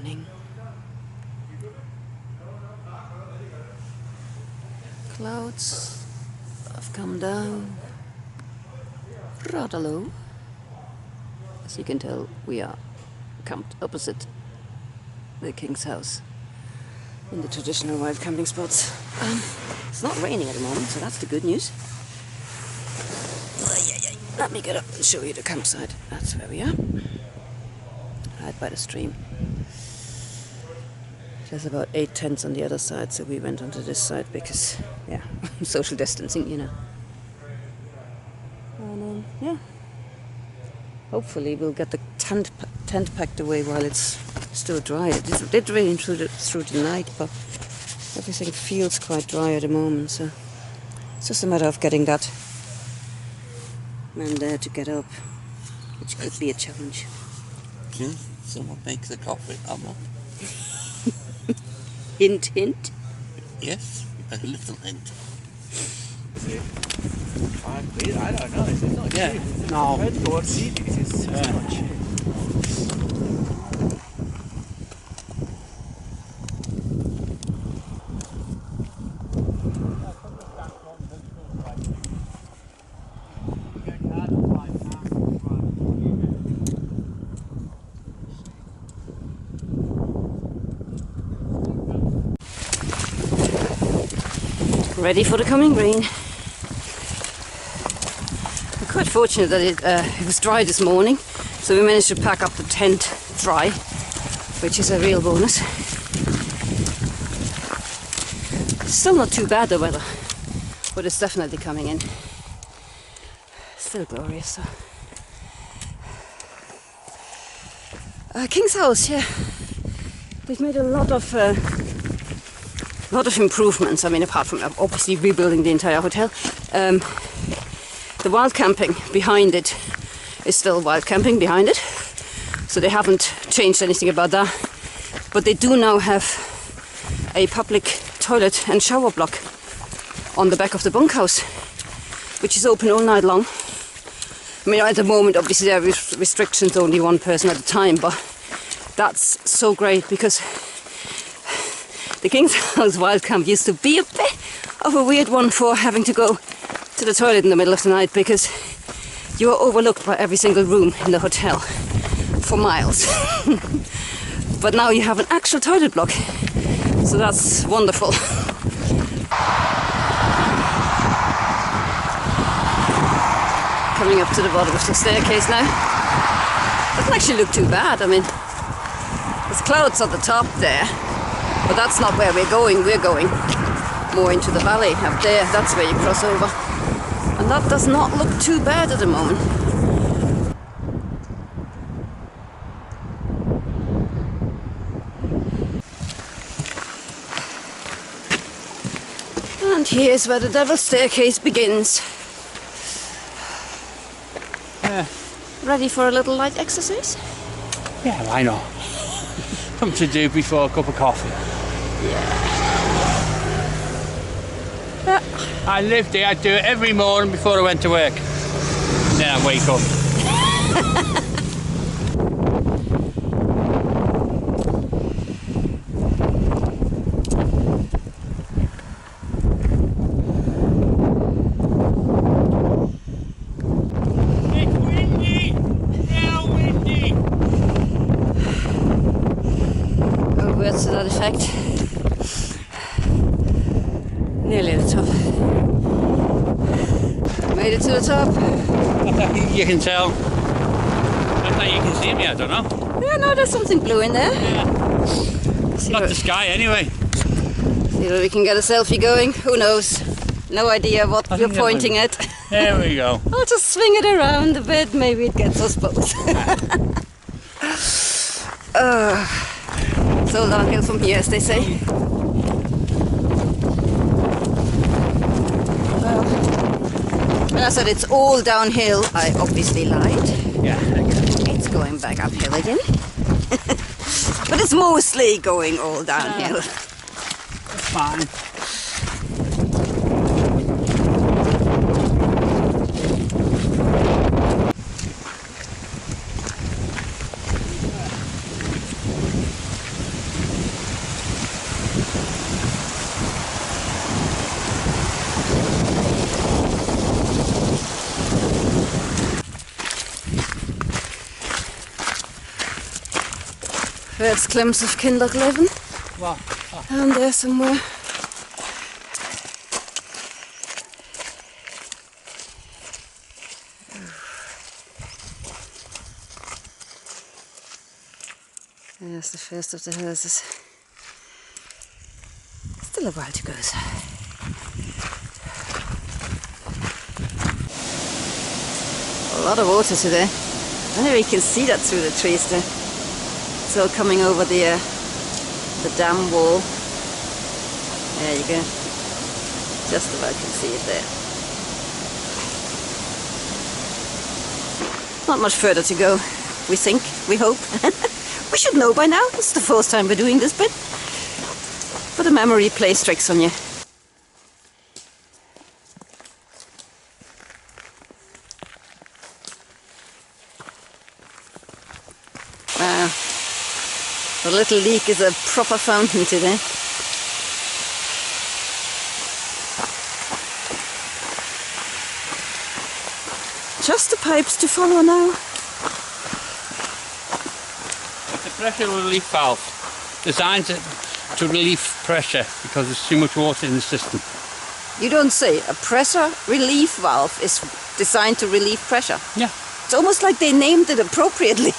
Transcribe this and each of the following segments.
morning. Clouds have come down rather low. As you can tell, we are camped opposite the King's house in the traditional wild camping spots. It's not raining at the moment, so that's the good news. Let me get up and show you the campsite. That's where we are, right by the stream. There's about 8 tents on the other side, so we went onto this side because, yeah, social distancing, you know. And yeah, hopefully we'll get the tent packed away while it's still dry. It did rain through the night, but everything feels quite dry at the moment, so it's just a matter of getting that man there to get up, which could be a challenge. Can someone make the coffee, Emma? Hint, hint? Yes, a little hint. I don't know, it's not cheap. Yeah, no. Compared to what's cheap, it's not cheap. Ready for the coming rain. We're quite fortunate that it was dry this morning, so we managed to pack up the tent dry, which is a real bonus. Still not too bad the weather, but it's definitely coming in. Still glorious though. King's house, yeah. They've made a lot of improvements. I mean, apart from obviously rebuilding the entire hotel. The wild camping behind it is still wild camping behind it, so they haven't changed anything about that. But they do now have a public toilet and shower block on the back of the bunkhouse, which is open all night long. I mean, at the moment, obviously there are restrictions, only one person at a time, but that's so great because the King's House Wild Camp used to be a bit of a weird one for having to go to the toilet in the middle of the night because you are overlooked by every single room in the hotel for miles. But now you have an actual toilet block, so that's wonderful. Coming up to the bottom of the staircase now. Doesn't actually look too bad. I mean, there's clouds at the top there. But that's not where we're going. We're going more into the valley up there. That's where you cross over. And that does not look too bad at the moment. And here's where the Devil's Staircase begins. Yeah. Ready for a little light exercise? Yeah, why not? Something to do before a cup of coffee. Yeah. I lived here, I'd do it every morning before I went to work. And then I'd wake up. It's windy! Now windy! Oh, words to that effect. Nearly at the top. Made it to the top. You can tell. I thought you can see me, I don't know. Yeah, no, there's something blue in there. Yeah. Not the sky anyway. See if we can get a selfie going. Who knows? No idea what you're pointing at. There we go. I'll just swing it around a bit. Maybe it gets us both. It's all downhill from here, as they say. When I said it's all downhill, I obviously lied. Yeah, okay. It's going back uphill again. But it's mostly going all downhill. That's fine. First glimpse of Kinlochleven. Wow. And there somewhere. There's the first of the houses. Still a while to go. So. A lot of water today. I don't know if you can see that through the trees there. It's all coming over the dam wall. There you go. Just about can see it there. Not much further to go, we think, we hope. We should know by now. It's the first time we're doing this bit. But the memory plays tricks on you. Wow. The little leak is a proper fountain today. Just the pipes to follow now. It's a pressure relief valve designed to relieve pressure because there's too much water in the system. You don't say. A pressure relief valve is designed to relieve pressure. Yeah. It's almost like they named it appropriately.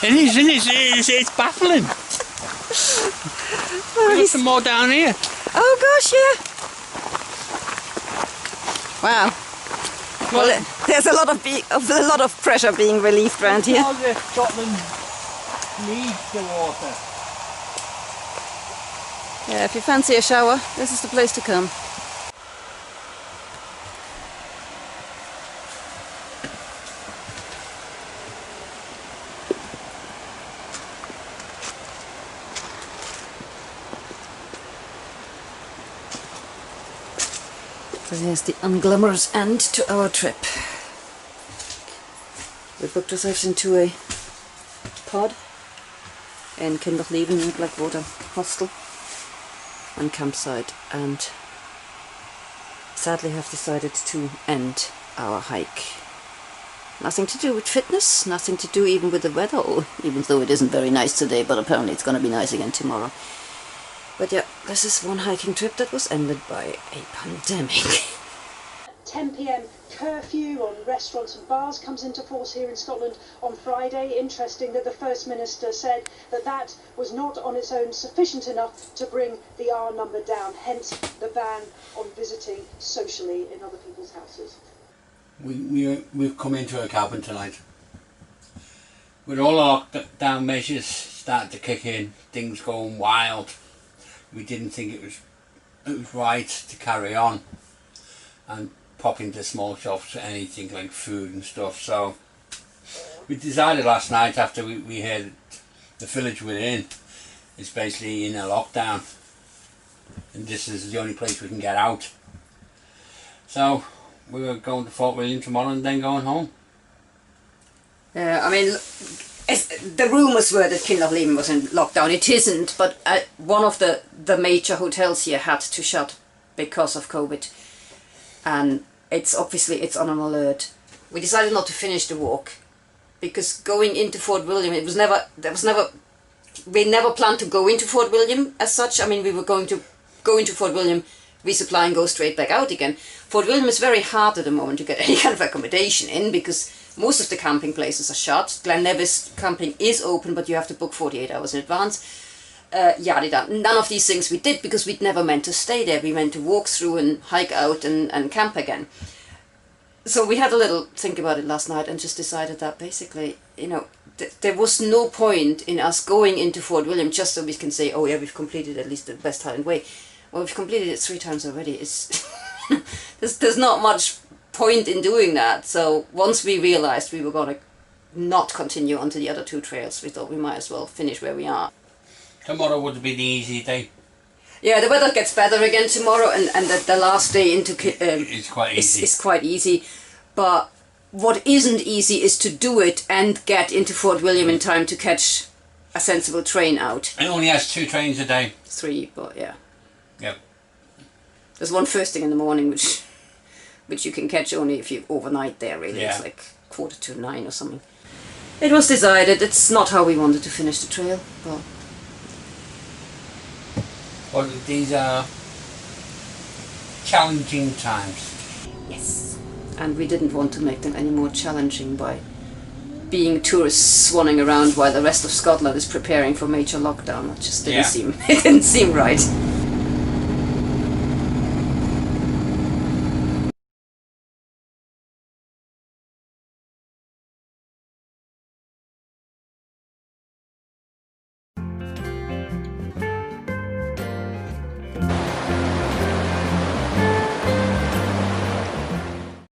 It is, isn't it? It's baffling. There's some more down here. Oh gosh, yeah. Wow. Well, there's a lot of pressure being relieved around here. All the Scotland needs the water. Yeah, if you fancy a shower, this is the place to come. So here's the unglamorous end to our trip. We booked ourselves into a pod in Kinlochleven, in Blackwater hostel and campsite, and sadly have decided to end our hike. Nothing to do with fitness, nothing to do even with the weather, or even though it isn't very nice today, but apparently it's going to be nice again tomorrow. But yeah, this is one hiking trip that was ended by a pandemic. 10 p.m. curfew on restaurants and bars comes into force here in Scotland on Friday. Interesting that the First Minister said that that was not on its own sufficient enough to bring the R number down, hence the ban on visiting socially in other people's houses. We've come into a cabin tonight. With all our lockdown measures starting to kick in, things going wild, we didn't think it was right to carry on and pop into small shops for anything like food and stuff. So we decided last night, after we heard the village we're in is basically in a lockdown, and this is the only place we can get out. So we were going to Fort William tomorrow and then going home. I mean, the rumours were that Kinlochleven was in lockdown. It isn't, but one of the major hotels here had to shut because of COVID, and it's on an alert. We decided not to finish the walk because going into Fort William, we never planned to go into Fort William as such. I mean, we were going to go into Fort William, resupply and go straight back out again. Fort William is very hard at the moment to get any kind of accommodation in because most of the camping places are shut. Glen Nevis camping is open, but you have to book 48 hours in advance. None of these things we did because we'd never meant to stay there. We meant to walk through and hike out and camp again. So we had a little think about it last night and just decided that basically, you know, there was no point in us going into Fort William just so we can say, oh yeah, we've completed at least the West Highland Way. Well, we've completed it 3 times already. It's there's not much point in doing that. So once we realized we were going to not continue onto the other 2 trails, we thought we might as well finish where we are. Tomorrow would be the easy day. Yeah, the weather gets better again tomorrow, and the last day into it's quite easy. It's quite easy, but what isn't easy is to do it and get into Fort William in time to catch a sensible train out. It only has 2 trains a day. 3, but yeah. Yep. There's one first thing in the morning which you can catch only if you overnight there, really. Yeah. It's like 8:45 or something. It was decided, it's not how we wanted to finish the trail, but But these are challenging times. Yes. And we didn't want to make them any more challenging by being tourists swanning around while the rest of Scotland is preparing for major lockdown. It just didn't seem, it didn't seem right.